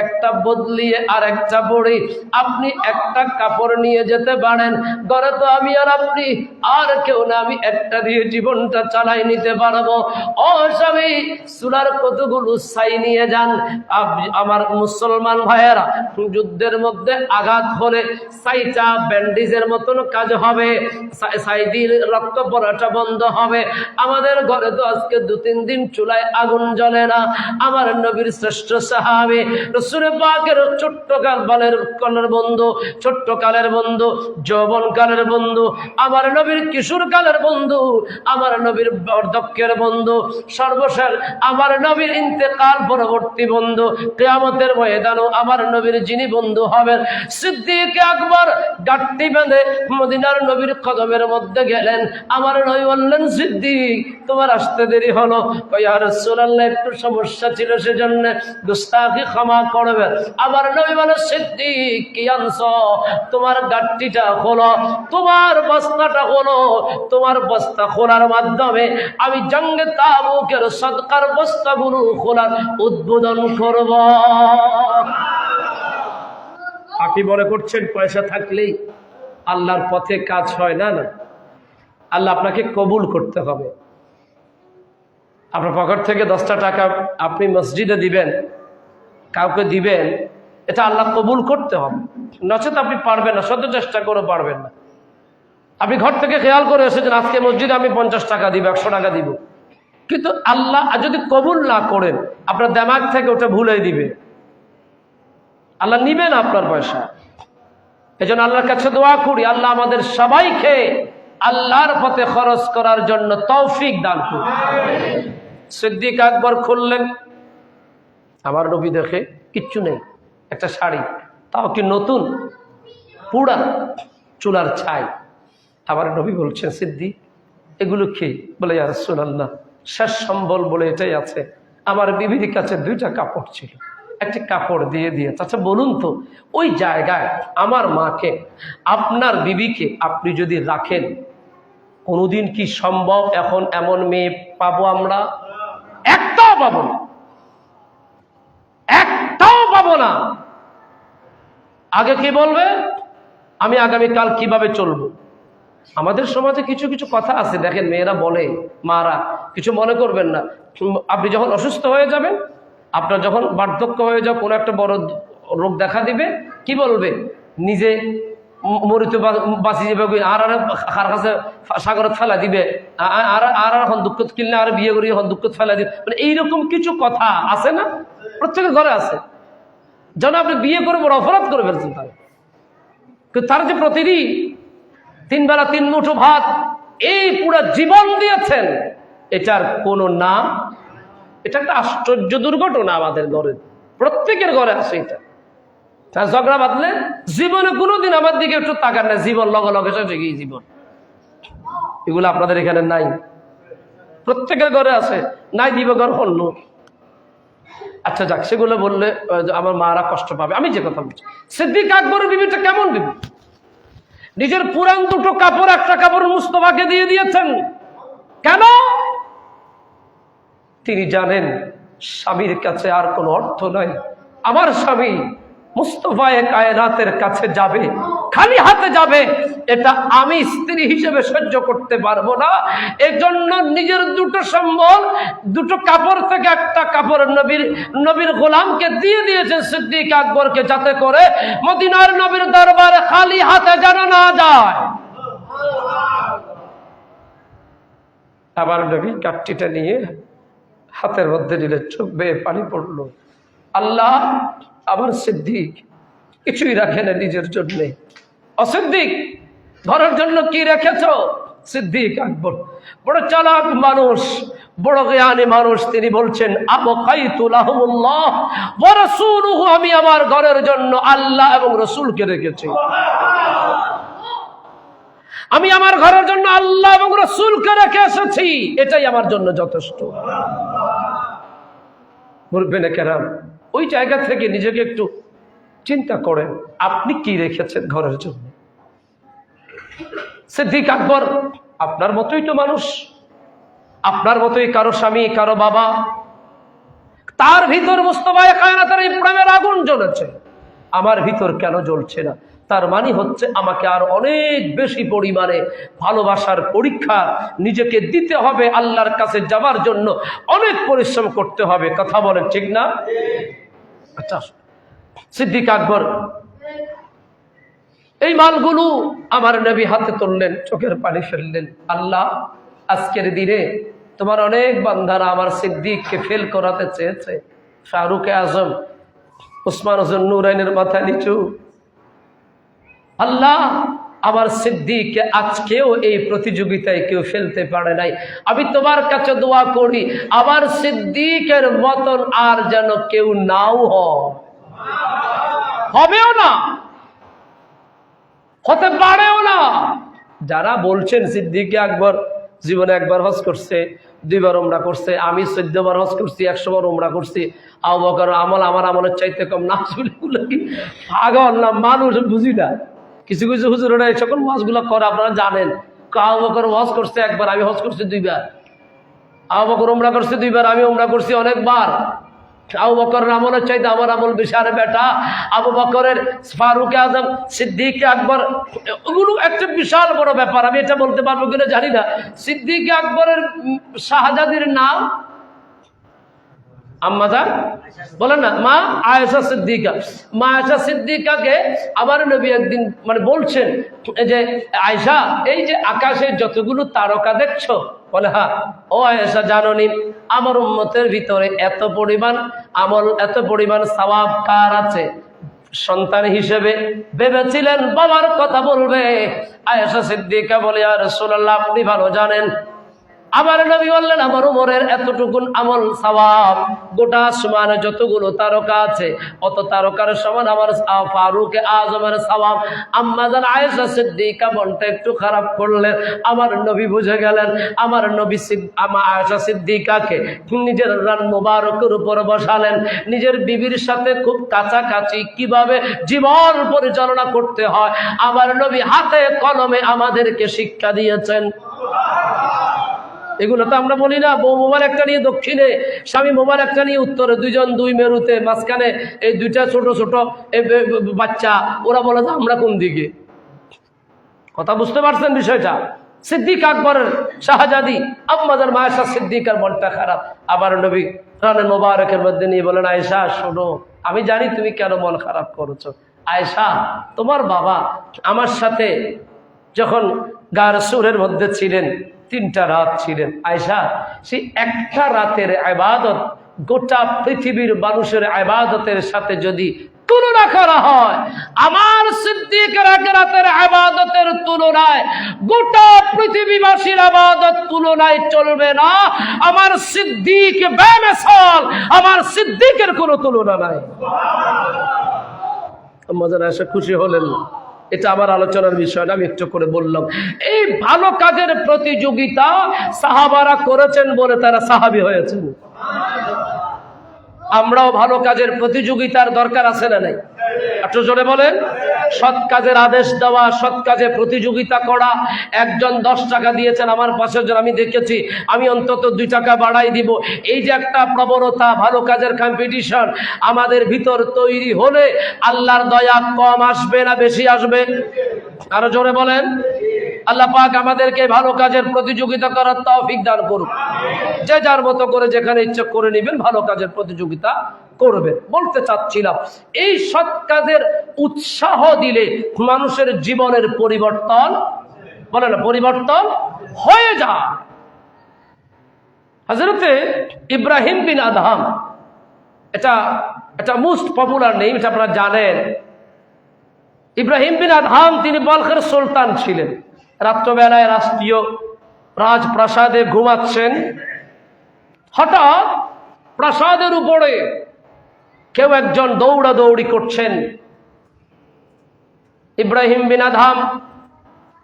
Speaker 1: একটা বদলিয়ে আর একটা পরি। আপনি একটা কাপড় নিয়ে যেতে পারেন, ঘরে তো আমি আর আপনি আর কেউ না, আমি একটা দিয়ে জীবনটা চালাই নিতে পারবো। ও স্বামী, চুলার কতগুলো ছাই নিয়ে যান। আমার মুসলমান ভাইয়েরা, যুদ্ধের মধ্যে আঘাত হলে ছাইটা ব্যান্ডেজের মতন কাজ হবে, ছাই দিয়ে রক্ত পড়াটা বন্ধ হবে। আমাদের ঘরে তো আজকে 2-3 দিন চুলায় আগুন জ্বলে না। আমার নবীর শ্রেষ্ঠ সাহাবী রাসূল পাকের ছোট্ট কালের বন্ধু, ছোট্ট কালের বন্ধু, যৌবন কালের বন্ধু, আমার নবীর কিশোর কালের বন্ধু, আমার নবীর বার্ধক্যের বন্ধু, সর্বশেষ আমার নবীর ইন্তেকাল পরবর্তী বন্ধু, কিয়ামতের ময়দানও আমার নবীর যিনি বন্ধু হবেন, সিদ্দিক আকবর গাঁটটি বেঁধে মদিনার নবীর কদমের মধ্যে গেলেন। আমার নবী বললেন, সিদ্দিক, তোমার আসতে দেরি হলো। ইয়া রাসূলুল্লাহ, একটু সমস্যা ছিল, সেজন্য গুস্তাখি ক্ষমা করবেন। আমার নবী বলে, সিদ্দিক, কি আনছো? তোমার গাঁটটিটা খোলো, তোমার বস্তাটা খোলো। তোমার বস্তা খোলার মাধ্যমে আমি জঙ্গে তাবুকের সদকার বস্তাগুলো খোলার উদ্বোধন করব। আপনি মনে করছেন পয়সা থাকলেই আল্লাহর পথে কাজ হয়? না, না, আল্লাহ আপনাকে কবুল করতে হবে। আপনার পকেট থেকে 10টা টাকা আপনি মসজিদে দিবেন, কাউকে দিবেন, এটা আল্লাহ কবুল করতে হবে, নচেত আপনি পারবেন না, শত চেষ্টা করে পারবেন না। আপনি ঘর থেকে খেয়াল করে এসেছেন, আজকে মসজিদে আমি 50 টাকা দিব, 100 টাকা দিব, কিন্তু আল্লাহ যদি কবুল না করেন, আপনার দিমাগ থেকে ওটা ভুলে দিবে, আল্লাহ নিবে না আপনার পয়সা। এজন্য আল্লাহর কাছে দোয়া করি, আল্লাহ আমাদের সবাইকে আল্লাহর পথে খরচ করার জন্য তৌফিক দান করুন। সিদ্দিক আকবর খুললেন, আমার নবী দেখে কিচ্ছু নেই, একটা শাড়ি, তাও কি নতুন, পুরা চুলার ছাই। আমার নবী বলছেন, সিদ্দিক, এগুলো কি? বলে, ইয়া রাসূলুল্লাহ, শেষ সম্বল বলে এটাই আছে। আমার বিবির কাছে 2টা কাপড় ছিল, একটি কাপড় দিয়ে দিয়েছে। আচ্ছা বলুন তো, ওই জায়গায় আমার মাকে, আপনার বিবিকে আপনি যদি রাখেন, কোনোদিন কি সম্ভব এখন এমন মেয়ে পাবো আমরা? একটাও পাবো না, একটাও পাবো না। আগে কি বলবে, আমি আগামীকাল কিভাবে চলবো? আমাদের সমাজে কিছু কিছু কথা আছে, দেখেন মেয়েরা বলে, মারা কিছু মনে করবেন না, আপনি যখন অসুস্থ হয়ে যাবেন, আপনার যখন বার্ধক্য হয়ে যাও, কোনো একটা বড় রোগ দেখা দিবে, কি বলবে, নিজে মরিতে বাঁচি যাবে আর কার কাছে সাগরত ফেলা দিবে আর এখন দুঃখ কিনলে আর বিয়ে করি এখন দুঃখ ফেলা দিবে, মানে এইরকম কিছু কথা আছে না, প্রত্যেকের ঘরে আছে। যেন আপনি বিয়ে করে বড় অপরাধ করে ফেলছেন তার, কিন্তু তার যে প্রতিদিন 3 বেলা 3 মুঠো ভাত এই পুরো জীবন দিয়েছেন, এটার কোনো নাম, এটা একটা আশ্চর্য দুর্ঘটনা আমাদের ঘরে, প্রত্যেকের ঘরে আছে এটা। তার ঝগড়া বাঁধলে জীবনে কোনোদিন আমার দিকে একটু তাকান না, জীবন লগে লগে শেষ হয়ে গিয়ে জীবন। এগুলো আপনাদের এখানে নাই, প্রত্যেকের ঘরে আছে, নাই দিব ঘর হল। আচ্ছা যাক, সেগুলো বললে আমার মারা কষ্ট পাবে। আমি যে কথা বলছি, সিদ্দিক আকবরের বিবিটা কেমন বিবি, নিজের পুরান 2টো কাপড়, একটা কাপড় মুস্তফাকে দিয়ে দিয়েছেন। কেন? তিনি জানেন স্বামীর কাছে আর কোনো অর্থ নাই, আমার স্বামী মুস্তফায়ে কায়নাতের কাছে যাবে, খালি হাতে যাবে, এটা আমি স্ত্রী হিসেবে সহ্য করতে পারবো না। এজন্য নিজের 2টো সম্বল, 2টো কাপড় থেকে একটা কাপড় নবীর গোলামকে দিয়ে দিয়েছেন সিদ্দিক আকবরকে, যাতে করে মদিনার নবীর দরবারে খালি হাতে যেন না যায়। আবার নবী কাঠটিটা নিয়ে হাতের মধ্যে নিলে চোখ বেয়ে পানি পড়লো। আল্লাহ, আবার সিদ্দিক কিছুই রাখে না নিজের জন্য। অসিদ্দিক ঘরের জন্য কি রেখেছ? সিদ্দিক আকবর বড় চালাক মানুষ, বড় জ্ঞানী মানুষ, তিনি বলছেন আবকাইতু লাহুমুল্লাহ ওয়া রাসূলুহু, আমি আমার ঘরের জন্য আল্লাহ এবং রাসূলকে রেখেছি। আমি আমার ঘরের জন্য আল্লাহ এবং রাসূলকে রেখে এসেছি, এটাই আমার জন্য যথেষ্ট। মুরব্বিনে কেরাম, ওই জায়গা থেকে নিজেকে একটু চিন্তা করেন, আপনি কি রেখেছেন ঘরের জন্য? সিদ্দিক আকবর আপনার মতোই তো মানুষ, আপনার মতোই কারো স্বামী, কারো বাবা। তার ভিতর মুস্তফায়ে কায়নাতের এই প্রেমের আগুন জ্বলেছে, আমার ভিতর কেন জ্বলছে না? তার মানে হচ্ছে আমাকে আর অনেক বেশি পরিমাণে ভালোবাসার পরীক্ষা নিজেকে দিতে হবে, আল্লাহর কাছে যাবার জন্য অনেক পরিশ্রম করতে হবে। কথা বলেন ঠিক না? আচ্ছা, সিদ্দিক আকবর এই মালগুলো আমার নবী হাতে তুললেন, চোখের পানি ফেললেন। আল্লাহ, আজকের দিনে তোমার অনেক বান্দারা আমার সিদ্দিককে ফেল করাতে চেয়েছে, ফারুক আজম, উসমান হোসেন নুরাইনের মাথা নিচু। আল্লাহ, আমার সিদ্দিককে আজকেও এই প্রতিযোগিতায় কেউ ফেলতে পারে নাই। আমি তোমার কাছে দোয়া করি, আমার সিদ্দিকের মতন আর যেন কেউ নাও হবেও না, হতে পারেও না। যারা বলছেন সিদ্দিক আকবর জীবনে 1 বার হজ করছে, 2 বার উমরা করছে, আমি 14 বার হজ করছি, 100 বার উমরা করছি, আবু বকর আমল আমার আমলের চাইতে কম, না শুনে কি পাগল না মানুষ? বুঝি না, কিছু কিছু হুজুরেরা এই সকল ওয়াজগুলো করে, আপনারা জানেন। আবু বকর হজ করছে 1 বার, আমি হজ করছি 2 বার। আবু বকর উমরা করছে 2 বার, আমি উমরা করছি অনেকবার। আবু বকরের আমলের চাইতে আমার আমল বেশি। আরে বেটা, আবু বকরের, ফারুক আজম, সিদ্দিক আকবর, ওগুলো একটা বিশাল বড় ব্যাপার। আমি এটা বলতে পারবো কিনা জানি না। সিদ্দিক আকবরের শাহজাদির নাম আম্মাজান বলেন না, মা আয়েশা সিদ্দিকা। মা আয়েশা সিদ্দিকাকে আমার নবী একদিন মানে বলছেন যে আয়েশা, এই যে আকাশে যতগুলো তারকা দেখছো, বলে হ্যাঁ। ও আয়েশা, জানো নি আমার উম্মতের ভিতরে এত পরিমাণ আমল, এত পরিমাণ সওয়াব কার আছে? সন্তান হিসেবে ভেবেছিলেন বাবার কথা বলবে। আয়েশা সিদ্দিকা বলে, ইয়া রাসূলুল্লাহ, আপনি ভালো জানেন। আমার নবী বললেন আমার উমরের এতটুকুন আমল সওয়াব, গোটা আসমানে যতগুলো তারকা আছে অত তারকার সমান আমার ফারুক আজমের সওয়াব। আম্মা জান আয়েশা সিদ্দিকা মনটা একটু খারাপ করলেন। আমার নবী বুঝে গেলেন। আমার নবী আমা আয়েশা সিদ্দিকাকে নিজের রান মুবারকের উপর বসালেন, নিজের বিবির সাথে খুব কাছাকাছি কিভাবে জীবন পরিচালনা করতে হয় আমার নবী হাতে কলমে আমাদেরকে শিক্ষা দিয়েছেন। এগুলো তো আমরা বলি না, বউ মোবাইল একটা নিয়ে দক্ষিণে, স্বামী মোবাইল একটা নিয়ে উত্তরে, 2 জন 2 মেরুতে, মাঝখানে এই 2টা ছোট ছোট বাচ্চা, ওরা বলে যে আমরা কোন দিকে। কথা বুঝতে পারছেন বিষয়টা? সিদ্দিক আকবরের শাহজাদি আম্মাজান আয়েশা সিদ্দিকার মনটা খারাপ। আবার নবী রানে মোবারকের মধ্যে নিয়ে বলেন, আয়েশা শোনো, আমি জানি তুমি কেন মন খারাপ করেছো। আয়েশা, তোমার বাবা আমার সাথে যখন গার সুরের মধ্যে ছিলেন 3টা রাত ছিলেন। আয়েশা, সেই একটা রাতের ইবাদত গোটা পৃথিবীর মানুষের ইবাদতের সাথে যদি তুলনা করা হয়, আমার সিদ্দিকের এক রাতের ইবাদতের তুলনায় গোটা পৃথিবীবাসীর ইবাদত তুলনায় চলবে না। আমার সিদ্দিক বেমিসাল, আমার সিদ্দিকের কোনো তুলনা নাই। মজার এসে খুশি হলেন? এটা আমার আলোচনার বিষয় না, আমি একটু করে বললাম। এই ভালো কাজের প্রতিযোগিতা সাহাবারা করেছেন বলে তারা সাহাবী হয়েছেন। আমরাও ভালো কাজের প্রতিযোগিতার দরকার আছে না নাই? একটু জোরে বলেন। সৎ কাজের আদেশ দেওয়া, সৎ কাজে প্রতিযোগিতা করা। একজন 10 টাকা দিয়েছেন, আমার পাশের জন আমি দেখেছি, আমি অন্তত 2 টাকা বাড়াই দিব। এই যে একটা প্রবণতা, ভালো কাজের কম্পিটিশন আমাদের ভিতর তৈরি হলে আল্লাহর দয়া কম আসবে না বেশি আসবে? আরো জোরে বলেন। আল্লাহ পাক আমাদেরকে ভালো কাজের প্রতিযোগিতা করার তৌফিক দান করুন। যে যার মতো করে যেখানে ইচ্ছা করে নেবেন, ভালো কাজের প্রতিযোগিতা করবেন। বলতে চাচ্ছিলাম, এই সৎ কাজের উৎসাহ দিলে মানুষের জীবনের পরিবর্তন, বলে না, পরিবর্তন হয়ে যায়। হযরতে ইব্রাহিম বিন আদহাম, এটা মোস্ট পপুলার নেম, এটা আপনারা জানেন। ইব্রাহিম বিন আদহাম তিনি বলখের সুলতান ছিলেন। রাত্রবেলায় রাষ্ট্রীয় রাজপ্রাসাদে ঘুমাচ্ছেন, হঠাৎ প্রাসাদের উপরে কেউ একজন দৌড়াদৌড়ি করছেন। ইব্রাহিম বিন আদহাম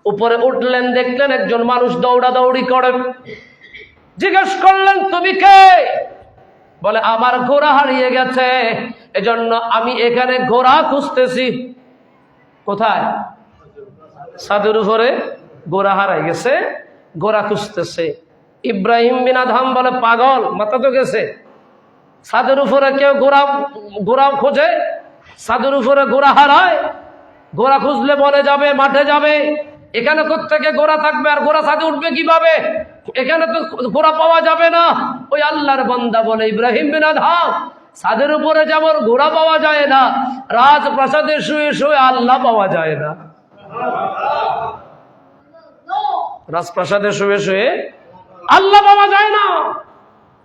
Speaker 1: উপরে উঠলেন, দেখলেন একজন মানুষ দৌড়াদৌড়ি করে। জিজ্ঞেস করলেন, তুমি কে? বলে, আমার ঘোড়া হারিয়ে গেছে, এজন্য আমি এখানে ঘোড়া খুঁজতেছি। কোথায়? ছাদের উপরে ঘোড়া হারাই গেছে, ঘোড়া খুঁজতেছে। ইব্রাহিম বিন আদহাম বলে, পাগল, মাথা তো গেছে? ছাদের উপরে কেউ ঘোড়া খোঁজে? ছাদের উপরে ঘোড়া হারায়? ঘোড়া খুঁজলে বনে যাবে, মাঠে যাবে, এখানে কোত্থেকে ঘোড়া থাকবে? আর ঘোড়া ছাদে উঠবে কিভাবে? এখানে তো ঘোড়া পাওয়া যাবে না। ওই আল্লাহর বান্দা বলে, ইব্রাহিম বিন আদহাম, ছাদের উপরে যেমন ঘোড়া পাওয়া যায় না, রাজপ্রাসাদে শুয়ে শুয়ে আল্লাহ পাওয়া যায় না। রাজপ্রাসাদে শুয়ে শুয়ে আল্লাহ পাওয়া যায় না।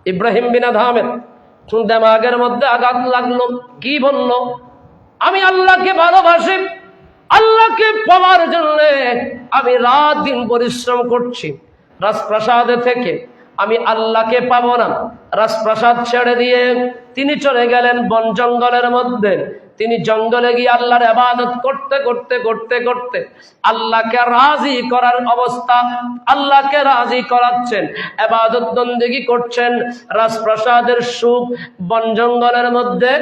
Speaker 1: ইব্রাহিম বিন আদহামের দেমাগের মধ্যে আঘাত লাগলো। কি বলল? আমি আল্লাহকে ভালোবাসি, আল্লাহকে পাওয়ার জন্য আমি রাত দিন পরিশ্রম করছি। রাজপ্রাসাদে থেকে আমি আল্লাহকে পাবো না। রাজপ্রাসাদ ছেড়ে দিয়ে তিনি চলে গেলেন বন জঙ্গলের মধ্যে। তিনি জঙ্গলে গিয়ে আল্লাহর ইবাদত করতে করতে করতে করতে আল্লাহকে রাজি করার অবস্থা, আল্লাহকে রাজি করাচ্ছেন, ইবাদত বন্দেগী করছেন। রাজপ্রাসাদের সুখ বন জঙ্গলের মধ্যে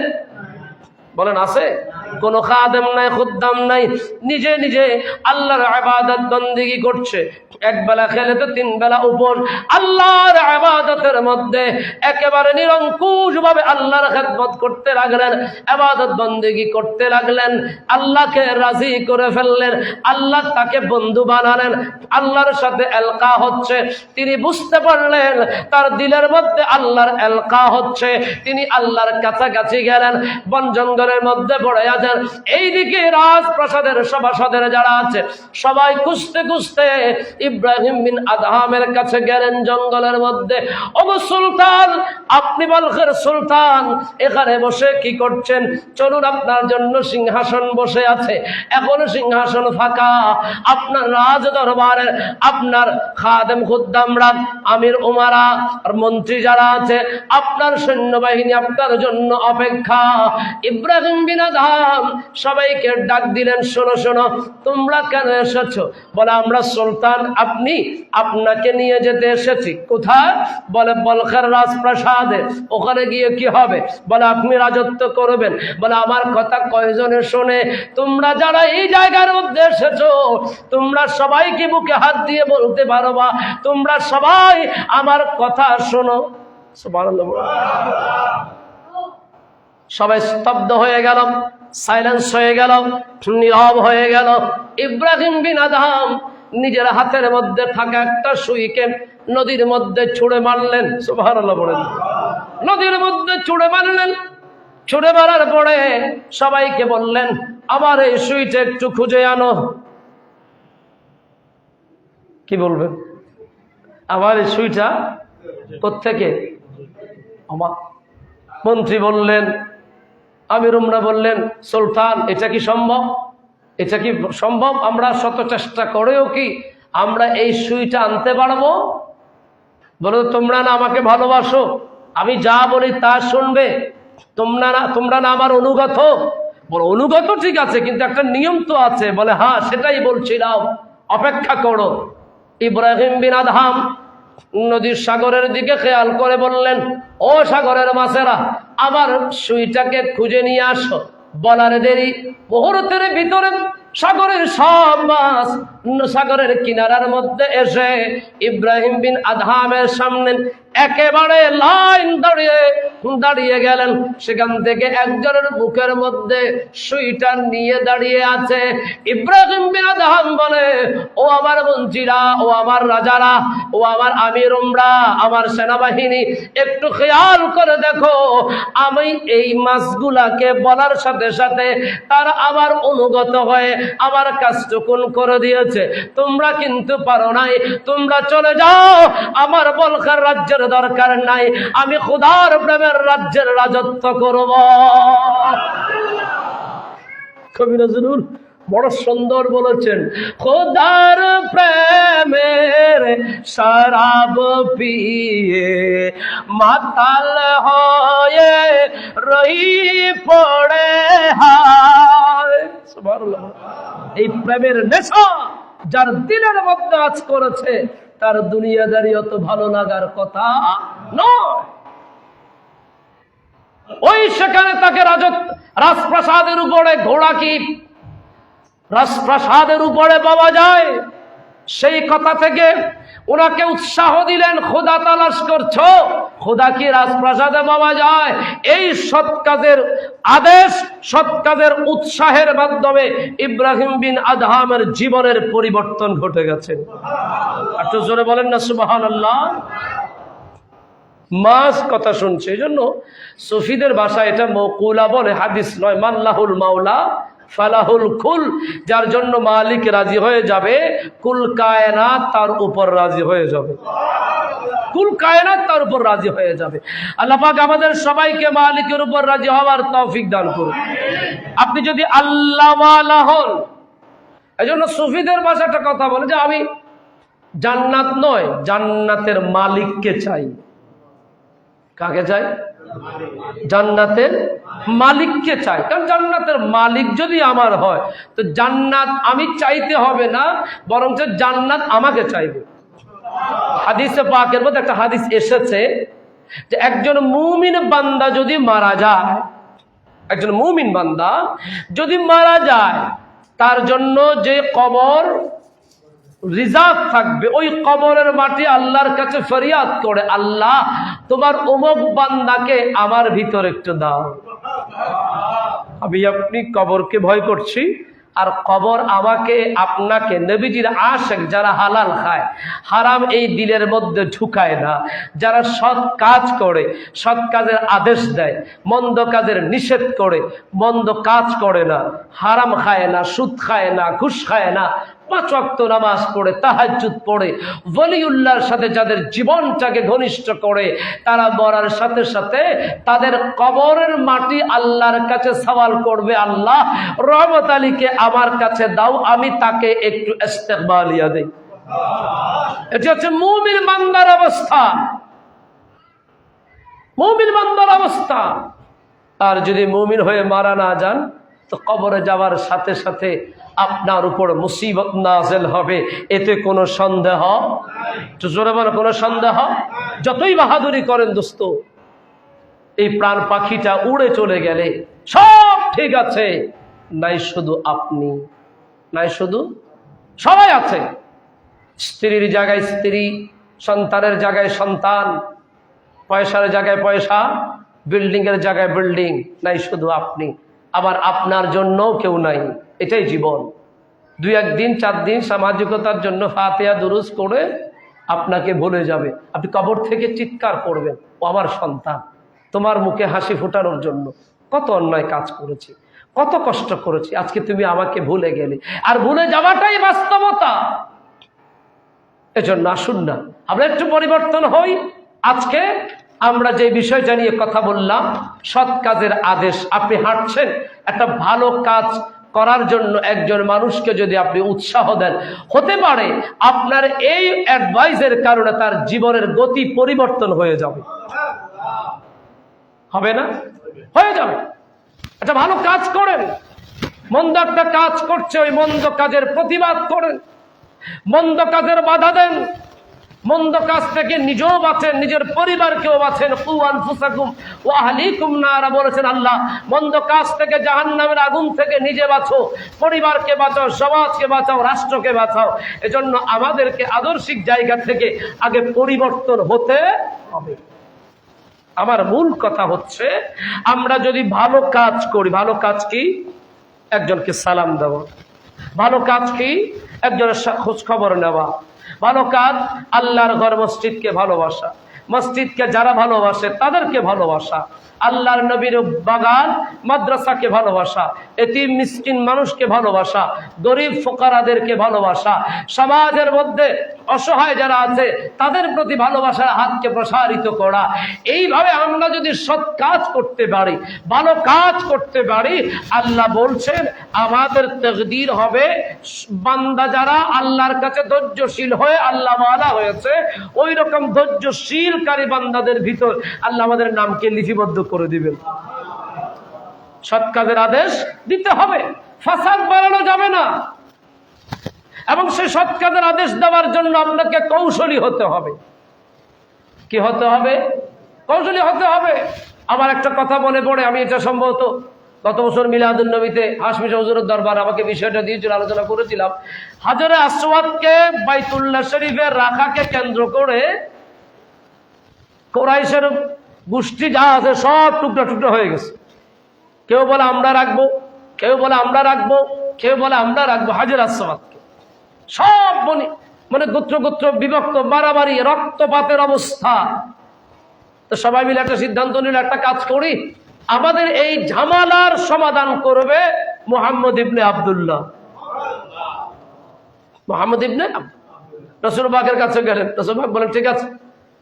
Speaker 1: বলেন আছে? কোনো খাদেম নাই, খুদ্দাম নাই, নিজে নিজে আল্লাহর ইবাদত বন্দেগী করছে। একবেলা খেলে তো 3 বেলা উপর আল্লাহর ইবাদতের মধ্যে একেবারে নিরঙ্কুশ ভাবে আল্লাহর খেদমত করতে লাগলেন, ইবাদত বন্দেগী করতে লাগলেন। আল্লাহকে রাজি করে ফেললেন, আল্লাহ তাকে বন্ধু বানালেন, আল্লাহর সাথে এলকা হচ্ছে। তিনি বুঝতে পারলেন তার দিলের মধ্যে আল্লাহর এলকা হচ্ছে। তিনি আল্লাহর কাছাকাছি গেলেন, বন জঙ্গলের মধ্যে পড়ে আছেন। এইদিকে রাজপ্রাসাদের সভাসদের যারা আছে সবাই খুঁজতে খুঁজতে ইব্রাহিম বিন আদহামের কাছে গেলেন জঙ্গলের মধ্যে। ওগো সুলতান, আপনি বলখের সুলতান, এখানে বসে কি করছেন? চলুন, আপনার জন্য সিংহাসন বসে আছে, এখনো সিংহাসন ফাঁকা। আপনার রাজ দরবারের আপনার খাদেম খুদ্দামরা, আমির উমারা আর মন্ত্রী যারা আছে, আপনার সৈন্যবাহিনী আপনার জন্য অপেক্ষা। ইব্রাহিম বিন আদহাম সবাইকে ডাক দিলেন, শোনো শোনো, তোমরা কেন এসেছো? বলে, আমরা সুলতান, আপনাকে নিয়ে যেতে এসেছি। কোথায়? বলে, বলখের রাজপ্রাসাদে। ওখানে গিয়ে কি হবে? বলে, আপনি রাজত্ব করবেন। বলে, আমার কথা কয়জনে শোনে? তোমরা যারা এই জায়গার মধ্যে এসেছো, তোমরা সবাইকে বুকে হাত দিয়ে বলতে পারবা, তোমরা সবাই আমার কথা শোনো। সুবহানাল্লাহ। সবাই স্তব্ধ হয়ে গেল, সাইলেন্স হয়ে গেল, নীরব হয়ে গেল। ইব্রাহিম বিন আদহাম নিজের হাতের মধ্যে থাকা একটা সুইকে নদীর মধ্যে ছুঁড়ে মারলেন। সুবহানাল্লাহ বলেন। নদীর মধ্যে ছুঁড়ে মারলেন। ছুঁড়ে মারার পরে সবাইকে বললেন, আমার এই সুইটা একটু খুঁজে আনো। কি বলবেন? আমার এই সুইটা কোত্থেকে? আমার মন্ত্রী বললেন, আমির উমরা বললেন, সুলতান এটা কি সম্ভব? এটা কি সম্ভব? আমরা শত চেষ্টা করেও কি আমরা এই সুইটা আনতে পারবো? বলো, তোমরা না আমাকে ভালোবাসো, আমি যা বলি তা শুনবে, তোমরা না আমার অনুগত? বলো, অনুগত ঠিক আছে, কিন্তু একটা নিয়ম তো আছে। বলে, হ্যাঁ সেটাই বলছিলাম, অপেক্ষা করো। ইব্রাহিম বিন আদহাম নদীর সাগরের দিকে খেয়াল করে বললেন, ও সাগরের মাছেরা, আমার সুইটাকে খুঁজে নিয়ে আসো। বলার দেরি, মুহূর্তের ভিতরে সাগরের সব মাছ সাগরের কিনারার মধ্যে এসে ইব্রাহিম বিন আদহামের সামনে একেবারে লাইন দাঁড়িয়ে গেলেন। সেখান থেকে একজনের মুখের মধ্যে সুইটা নিয়ে দাঁড়িয়ে আছে। ইব্রাহিম বিন আদহাম বলে, ও আমার মন্ত্রীরা, ও আমার রাজারা, ও আমার আমির উমরা, আমার সেনাবাহিনী, একটু খেয়াল করে দেখো, আমি এই মাছগুলাকে বলার সাথে সাথে তারা আমার অনুগত হয়ে আমার কাজটুকুন করে দিয়েছে। তোমরা কিন্তু পারো নাই, তোমরা চলে যাও, আমার বলখার রাজ্যের দরকার নাই, আমি খোদার প্রেমের রাজ্যের রাজত্ব করব। কবি নজরুল বড় সুন্দর বলেছেন, খোদার প্রেমের শরাব পিয়ে মাতাল হয়ে রহি পড়ে হায়। সুবহানাল্লাহ। এই প্রেমের নেশা যার দিলের মধ্যে আজ করেছে, তার দুনিয়াদারি অত ভালো লাগার কথা নয়। ওই সেখানে তাকে রাজপ্রাসাদের উপরে ঘোড়া কি রাজপ্রাসাদের উপরে পাওয়া যায়, সেই কথা থেকে ওনাকে উৎসাহ দিলেন, খোদা তালাশ করছো, খোদা কি রাজপ্রাসাদে পাওয়া যায়? এই সৎ কাজের আদেশ, সৎ কাজের উৎসাহের মাধ্যমে ইব্রাহিম বিন আদহামের জীবনের পরিবর্তন ঘটে গেছে। একটু জোরে বলেন না সুবহানাল্লাহ। মাস কথা শুনছে, এই জন্য সুফিদের ভাষায় এটা মৌকুলা বলে, হাদিস নয়। মাল্লাহুল মাওলা ফালাহুল কুল, যার জন্য মালিক রাজি হয়ে যাবে, কুল কায়নাত তার উপর রাজি হয়ে যাবে। কুল কায়নাত তার উপর রাজি হয়ে যাবে। আল্লাহ পাক আমাদের সবাইকে মালিকের উপর রাজি হওয়ার তৌফিক দান করুন। আপনি যদি আল্লাহ ওয়ালা হন, এই জন্য সুফিদের ভাষাটা কথা বলে যে আমি জান্নাত নয়, জান্নাতের মালিককে চাই। কাকে চাই? জান্নাতের মালিককে চাই। কারণ জান্নাতের মালিক যদি আমার হয়, তো জান্নাত আমি চাইতে হবে না, বরং জান্নাত আমাকে চাইবে। হাদিসে পাকের মধ্যে একটা হাদিস এসেছে যে একজন মুমিন বান্দা যদি মারা যায়, একজন মুমিন বান্দা যদি মারা যায়, তার জন্য যে কবর রিজার্ভ থাকবে, ওই কবরের মাটি আল্লাহর কাছে ফরিয়াদ করে, আল্লাহ তোমার অমুক বান্দাকে আমার ভিতর একটু দাও। আমি আপনি কবরকে ভয় করছি, আর কবর আমাকে আপনাকে, নবীজির আশিক যারা হালাল খায়, হারাম এই দিলের মধ্যে ঢুকায় না, যারা সৎ কাজ করে, সৎ কাজের আদেশ দেয়, মন্দ কাজের নিষেধ করে, মন্দ কাজ করে না, হারাম খায় না, সুদ খায় না, ঘুষ খায় না, 5 ওয়াক্ত নামাজ পড়ে, তাহাজ্জুদ পড়ে, ওলিউল্লাহর সাথে যাদের জীবনটাকে ঘনিষ্ঠ করে, তারা মরার সাথে সাথে তাদের কবরের মাটি আল্লাহর কাছে সওয়াল করবে, আল্লাহ রহমত আলীকে আমার কাছে দাও, আমি তাকে একটু ইস্তেকবালিয়া দেই। এটি হচ্ছে মুমিন বান্দার অবস্থা, মুমিন বান্দার অবস্থা। আর যদি মুমিন হয়ে মারা না যান, তো কবরে যাওয়ার সাথে সাথে আপনার উপর মুসিবত নাযিল হবে, এতে কোনো সন্দেহ জোরে বলে কোনো সন্দেহ। যতই বাহাদুরি করেন দোস্ত, এই প্রাণ পাখিটা উড়ে চলে গেলে সব ঠিক আছে, নাই শুধু আপনি, নাই শুধু, সবাই আছে। স্ত্রীর জায়গায় স্ত্রী, সন্তানের জায়গায় সন্তান, পয়সার জায়গায় পয়সা, বিল্ডিং এর জায়গায় বিল্ডিং, নাই শুধু আপনি। আবার আপনার জন্য কেউ নাই, এটাই জীবন। 2-1 দিন 4 দিন সামাজিকতার জন্য ফাতিহা দুরুজ করে আপনাকে ভুলে যাবে। আপনি কবর থেকে চিৎকার করবেন, ও আমার সন্তান, তোমার মুখে হাসি ফোটানোর জন্য কত অন্যায় কাজ করেছি, কত কষ্ট করেছি, আজকে তুমি আমাকে ভুলে গেলে। আর ভুলে যাওয়াটাই বাস্তবতা। এজন্য আসুন না আমরা একটু পরিবর্তন হই। আজকে আমরা যে বিষয়টা নিয়ে কথা বললাম, সৎ কাজের আদেশ। আপনি হাঁটছেন, একটা ভালো কাজ করার জন্য একজন মানুষকে যদি আপনি উৎসাহ দেন, হতে পারে আপনার এই অ্যাডভাইসের কারণে তার জীবনের গতি পরিবর্তন হয়ে যাবে। হবে না? হয়ে যাবে। একটা ভালো কাজ করেন, মন্দ একটা কাজ করছে, ওই মন্দ কাজের প্রতিবাদ করেন, মন্দ কাজের বাধা দেন, মন্দ কাজ থেকে নিজেও বাঁচেন, নিজের পরিবারকেও বাঁচেন। কু আনফুসাকুম ওয়া আহলিকুম নারা বলেছেন আল্লাহ। মন্দ কাজ থেকে, জাহান্নামের আগুন থেকে নিজে বাঁচো, পরিবারকে বাঁচাও, সমাজকে বাঁচাও, রাষ্ট্রকে বাঁচাও। এজন্য আমাদেরকে আদর্শিক জায়গা থেকে আগে পরিবর্তন হতে হবে। আমার মূল কথা হচ্ছে, আমরা যদি ভালো কাজ করি, ভালো কাজ কি? একজনকে সালাম দেওয়া। ভালো কাজ কি? একজনের খোঁজ খবর নেওয়া। ভালো কাজ আল্লাহর ঘর মসজিদকে ভালোবাসা, মসজিদকে যারা ভালোবাসে তাদেরকে ভালোবাসা, আল্লাহর নবীর বাগান মাদ্রাসাকে ভালোবাসা, এতিম মিসকিন মানুষকে ভালোবাসা, গরিব ফোকারাদেরকে ভালোবাসা, সমাজের মধ্যে অসহায় যারা আছে তাদের প্রতি ভালোবাসার হাতকে প্রসারিত করা। এইভাবে আমরা যদি সৎ কাজ করতে পারি, ভালো কাজ করতে পারি, আল্লাহ বলছেন আমাদের তাকদীর হবে, বান্দা যারা আল্লাহর কাছে ধৈর্যশীল হয়ে আল্লাহ ওয়ালা হয়েছে, ওই রকম ধৈর্যশীলকারী বান্দাদের ভিতর আল্লাহ আমাদের নামকে লিপিবদ্ধ করে দিবেন। সৎ কাজের আদেশ দিতে হবে, ফাসাদ বাড়ানো যাবে না। এবং সেই সৎ কাজের আদেশ দেওয়ার জন্য আপনাকে কৌশলী হতে হবে। কি হতে হবে? কৌশলী হতে হবে। আমার একটা কথা মনে পড়ে, আমি এটা সম্ভবত গত বছর মিলাদুন নবীতে হাশমি হুজুরের দরবার আমাকে বিষয়টা দিয়েছিল, আলোচনা করেছিলাম। হাজরে আসওয়াদকে বাইতুল্লাহ শরীফে রাখাকে কেন্দ্র করে কুরাইশের গোষ্ঠী যা আছে সব টুকরা টুকরা হয়ে গেছে। কেউ বলে আমরা রাখবো, কেউ বলে আমরা রাখবো, কেউ বলে আমরা রাখবো হাজরে আসওয়াদকে। সব মানে গোত্র গোত্র বিভক্ত, বাড়াবাড়ি, রক্তপাতের অবস্থা। তো সবাই মিলে একটা সিদ্ধান্ত নিল, একটা কাজ করি, আমাদের এই ঝামেলার সমাধান করবে মুহাম্মদ ইবনে আব্দুল্লাহ। মুহাম্মদ ইবনে রাসূল পাকের কাছে গেলেন। রাসূল পাক বলেন ঠিক আছে,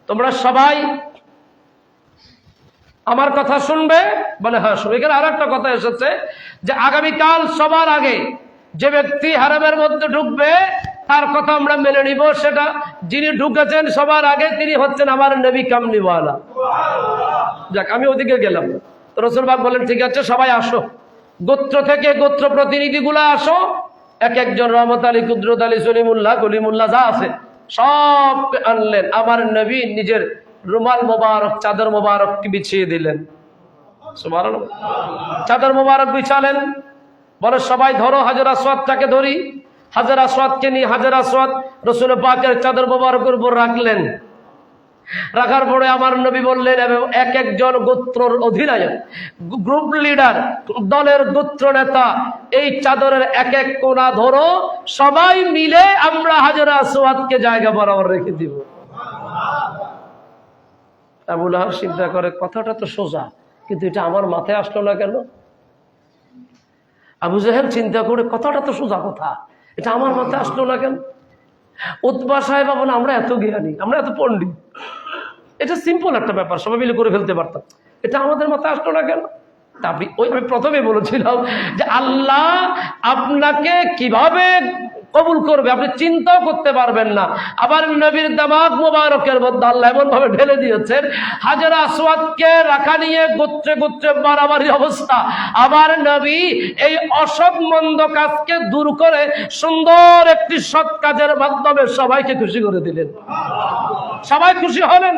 Speaker 1: তোমরা সবাই আমার কথা শুনবে? বলে হ্যাঁ শুনবে। এখানে আর একটা কথা এসেছে যে আগামীকাল সবার আগে যে ব্যক্তি হারামের মধ্যে ঢুকবে তার কথা আমরা মেনে নিব। সেটা যিনি ঢুকেছেন সবার আগে তিনি হচ্ছেন আমার নবী কামলিওয়ালা। যাক, আমি ওদিকে গেলাম। তো রাসূল পাক বলেন ঠিক আছে সবাই আসো, গোত্র থেকে গোত্র প্রতিনিধিগুলো আসো, এক একজন রহমত আলী, কুদরত আলী, সলিমুল্লাহ, কলিমুল্লাহ যা আছে সব আনলেন। আমার নবী নিজের রুমাল মোবারক, চাদর মোবারক বিছিয়ে দিলেন। সুবহানাল্লাহ। চাদর মোবারক বিছালেন, বলে সবাই ধরো হাজর আসওয়াদটাকে ধরি। হাজর আসওয়াদকে নিয়ে হাজর আসওয়াদ রাসূল পাকের চাদর মোবারকের উপর রাখলেন। রাখার পরে আমার নবী বললেন, এক একজন গোত্রর অধিনায়ক, গ্রুপ লিডার, দলের গোত্র নেতা, এই চাদরের এক এক কোণা ধরো, সবাই মিলে আমরা হাজর আসওয়াদকে জায়গা বরাবর রেখে দিব। আবু লাহাব চিন্তা করে কথাটা তো সোজা, কিন্তু এটা আমার মাথায় আসলো না কেন? আবু জাহেল চিন্তা করে কথাটা তো সোজা কথা, এটা আমার মাথায় আসলো না কেন? উতবা সাহেব বলে আমরা এত জ্ঞানী, আমরা এত পণ্ডিত, এটা সিম্পল একটা ব্যাপার, সবাই মিলে করে ফেলতে পারতাম, এটা আমাদের মাথায় আসলো না কেন? আমি প্রথমে বলেছিলাম যে আল্লাহ আপনাকে কিভাবে কবুল করবে আপনি চিন্তাও করতে পারবেন না। আবার নবীর দামাগ মোবারকের মধ্যে আল্লাহ এমন ভাবে ঢেলে দিয়েছেন, হাজর আসওয়াদকে রাখা নিয়ে গোত্রে গোত্রে বাড়াবাড়ি অবস্থা। আবার নবী এই অসৎ মন্দ কাজকে দূর করে সুন্দর একটি সৎ কাজের মাধ্যমে সবাইকে খুশি করে দিলেন। সবাই খুশি হলেন,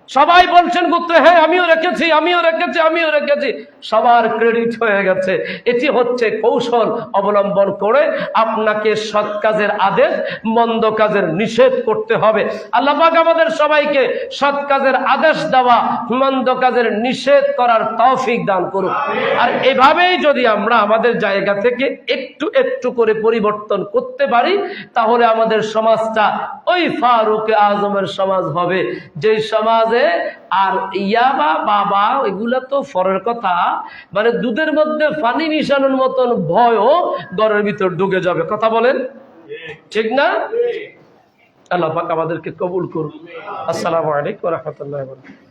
Speaker 1: সবাই বলছেন গোত্রে হ্যাঁ আমিও রেখেছি, আমিও রেখেছি, আমিও রেখেছি, সবার ক্রেডিট হয়ে গেছে। এটি হচ্ছে কৌশল অবলম্বন করে আপনাকে সৎ কাজের আদেশ, মন্দ কাজের নিষেধ করতে হবে। আল্লাহ পাক আমাদের সবাইকে সৎ কাজের আদেশ দেওয়া, মন্দ কাজের নিষেধ করার তৌফিক দান করুন। আর এভাবেই যদি আমরা আমাদের জায়গা থেকে একটু একটু করে পরিবর্তন করতে পারি, তাহলে আমাদের সমাজটা ওই ফারুক আজমের সমাজ হবে, যে সমাজে আছে। আর ইয়াবা বাবা এগুলা তো ফরের কথা, মানে দুধের মধ্যে পানি মিশানোর মতন ভয়ও ঘরের ভিতর ঢুকে যাবে। কথা বলেন ঠিক না? আল্লাহ পাক আমাদেরকে কবুল করুন। আসসালামু আলাইকুম ওয়া রাহমাতুল্লাহি ওয়া বারাকাতুহু।